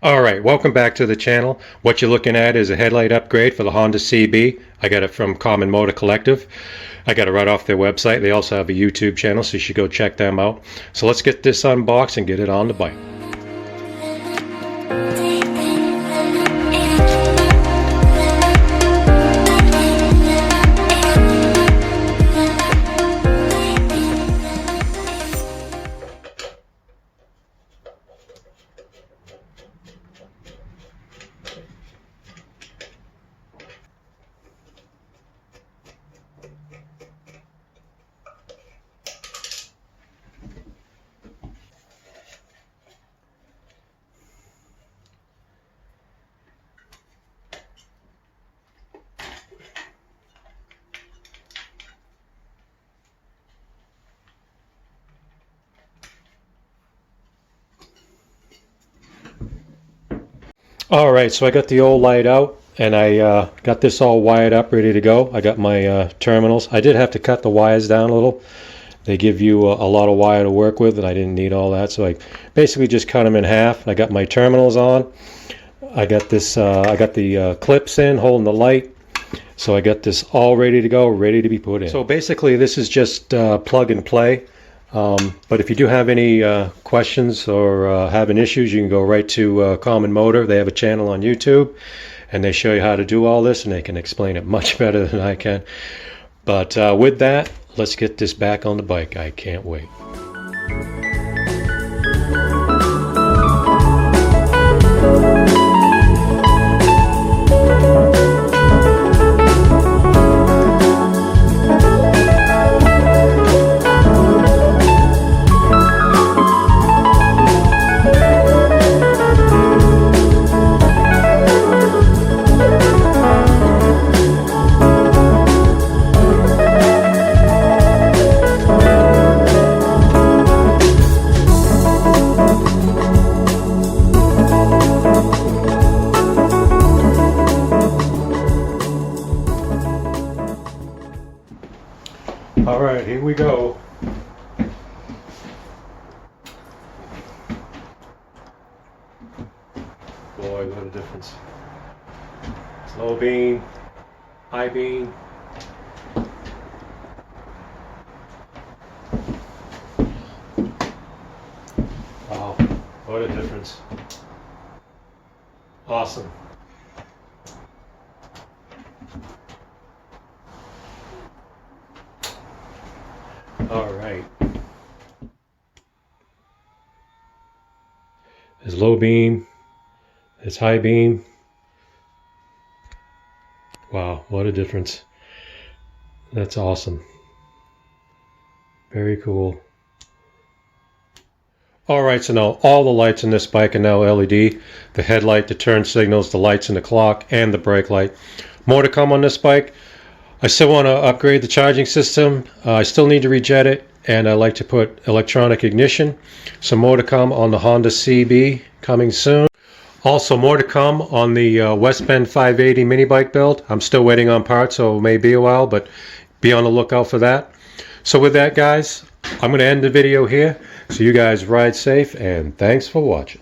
Alright, welcome back to the channel. What you're looking at is a headlight upgrade for the Honda CB. I got it from Common Motor Collective. I got it right off their website. They also have a YouTube channel, so you should go check them out. So let's get this unboxed and get it on the bike. Alright, so I got the old light out and I got this all wired up, ready to go. I got my terminals. I did have to cut the wires down a little. They give you a lot of wire to work with, and I didn't need all that, so I basically just cut them in half. I got my terminals on. I got this. I got the clips in holding the light, so I got this all ready to go, ready to be put in. So basically, this is just plug and play. But if you do have any questions or having issues, you can go right to Common Motor. They have a channel on YouTube, and they show you how to do all this, and they can explain it much better than I can. But with that, let's get this back on the bike. I can't wait. All right, here we go. Boy, what a difference. Low beam, high beam. Wow, what a difference. Awesome. All right. There's low beam. There's high beam. Wow, what a difference. That's awesome. Very cool. All right, so now all the lights in this bike are now LED. The headlight, the turn signals, the lights in the clock, and the brake light. More to come on this bike. I still want to upgrade the charging system. I still need to rejet it, and I like to put electronic ignition. Some more to come on the Honda CB coming soon. Also more to come on the West Bend 580 mini bike build. I'm still waiting on parts, so it may be a while, but be on the lookout for that. So with that, guys, I'm going to end the video here. So you guys ride safe, and thanks for watching.